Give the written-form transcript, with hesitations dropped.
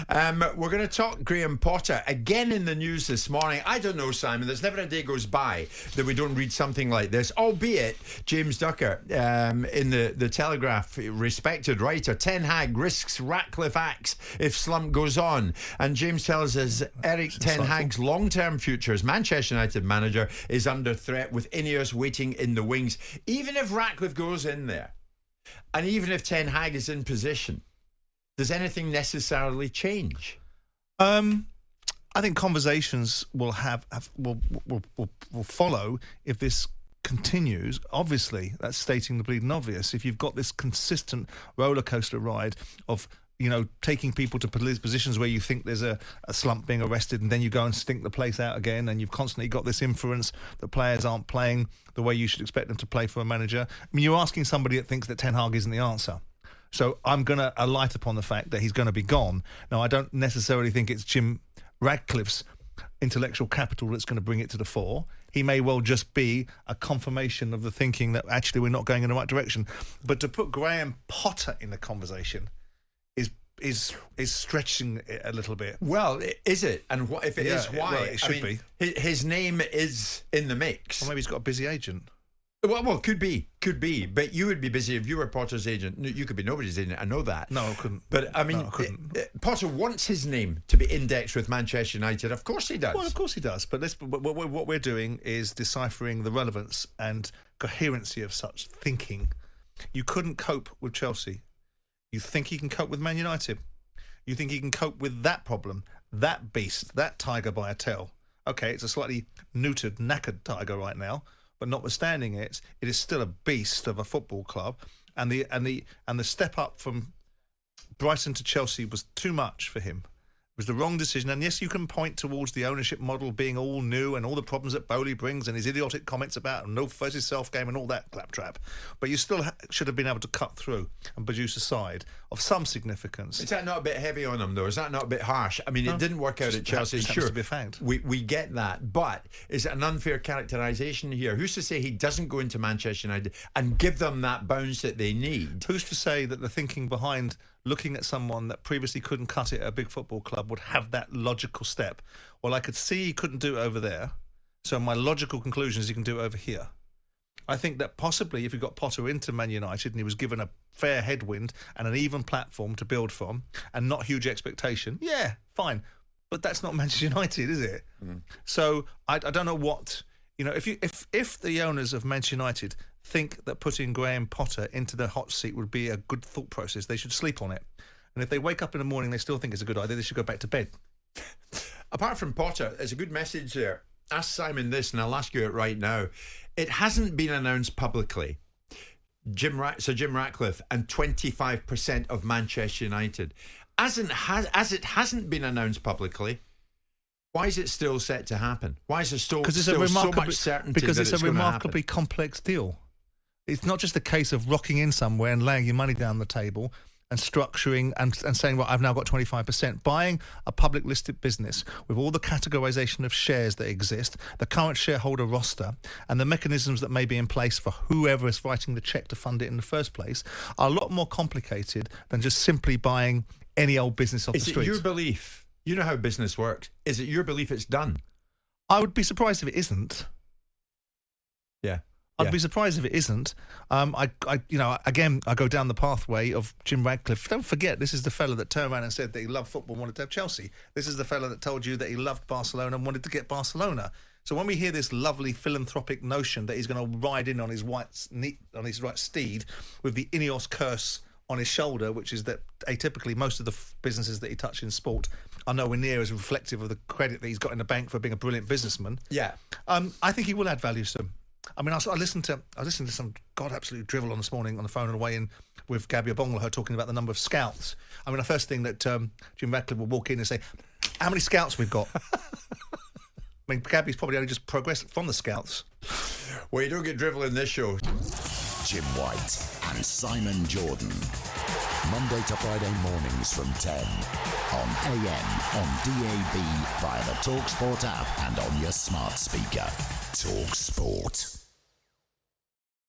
We're going to talk Graham Potter again in the news this morning. I don't know, Simon. There's never a day goes by that we don't read something like this. Albeit James Ducker in the Telegraph, respected writer, Ten Hag risks Ratcliffe axe if slump goes on. And James tells us Erik Ten Hag's long-term future as Manchester United manager is under threat with Ineos waiting in the wings. Even if Ratcliffe goes in there, and even if Ten Hag is in position, does anything necessarily change? I think conversations will follow if this continues. Obviously, that's stating the bleeding obvious. If you've got this consistent roller coaster ride of, you know, taking people to positions where you think there's a slump being arrested, and then you go and stink the place out again, and you've constantly got this inference that players aren't playing the way you should expect them to play for a manager. I mean, you're asking somebody that thinks that Ten Hag isn't the answer. So I'm going to alight upon the fact that he's going to be gone. Now, I don't necessarily think it's Jim Ratcliffe's intellectual capital that's going to bring it to the fore. He may well just be a confirmation of the thinking that actually we're not going in the right direction. But to put Graham Potter in the conversation is stretching it a little bit. Well, is it? And what if it is? Why? Well, it should be. His name is in the mix. Or maybe he's got a busy agent. Well, could be. But you would be busy if you were Potter's agent. You could be nobody's agent. I know that. No, I couldn't. But I mean, no, I couldn't. Potter wants his name to be indexed with Manchester United. Of course he does. Well, of course he does. But what we're doing is deciphering the relevance and coherency of such thinking. You couldn't cope with Chelsea. You think he can cope with Man United? You think he can cope with that problem, that beast, that tiger by a tail? Okay, it's a slightly neutered, knackered tiger right now, but notwithstanding it is still a beast of a football club. And the step up from Brighton to Chelsea was too much for him. It was the wrong decision. And yes, you can point towards the ownership model being all new and all the problems that Bowley brings and his idiotic comments about no versus self game and all that claptrap. But you still should have been able to cut through and produce a side of some significance. Is that not a bit heavy on him, though? Is that not a bit harsh? I mean, it didn't work out at Chelsea. Sure, to be a fact. We get that. But is it an unfair characterisation here? Who's to say he doesn't go into Manchester United and give them that bounce that they need? Who's to say that the thinking behind looking at someone that previously couldn't cut it at a big football club would have that logical step? Well, I could see he couldn't do it over there, so my logical conclusion is he can do it over here. I think that possibly if he got Potter into Man United and he was given a fair headwind and an even platform to build from and not huge expectation, yeah, fine. But that's not Manchester United, is it? So I don't know what, you know, if the owners of Manchester United think that putting Graham Potter into the hot seat would be a good thought process, they should sleep on it. And if they wake up in the morning they still think it's a good idea, they should go back to bed. Apart from Potter, there's a good message there. Ask Simon this, and I'll ask you it right now. It hasn't been announced publicly. Sir Jim Ratcliffe and 25% of Manchester United. As it hasn't been announced publicly, why is it still set to happen? Why is there still so much certainty? Because it's a remarkably happen? Complex deal. It's not just a case of rocking in somewhere and laying your money down the table and structuring and saying, well, I've now got 25%. Buying a public listed business with all the categorisation of shares that exist, the current shareholder roster, and the mechanisms that may be in place for whoever is writing the cheque to fund it in the first place are a lot more complicated than just simply buying any old business off the street. Is it your belief? You know how business works. Is it your belief it's done? I would be surprised if it isn't. Yeah. I'd be surprised if it isn't. I go down the pathway of Jim Ratcliffe. Don't forget, this is the fella that turned around and said that he loved football and wanted to have Chelsea. This is the fella that told you that he loved Barcelona and wanted to get Barcelona. So when we hear this lovely philanthropic notion that he's going to ride in on his right steed with the Ineos curse on his shoulder, which is that atypically most of the businesses that he touched in sport are nowhere near as reflective of the credit that he's got in the bank for being a brilliant businessman. Yeah. I think he will add value soon. I mean, I listened to some absolute drivel on this morning on the phone on the way in with Gabby Obongla, talking about the number of scouts. I mean, the first thing that Jim Ratcliffe will walk in and say, how many scouts we've got? I mean, Gabby's probably only just progressed from the scouts. Well, you don't get drivel in this show. Jim White and Simon Jordan. Monday to Friday mornings from 10 on AM, on DAB, via the talkSPORT app and on your smart speaker. talkSPORT.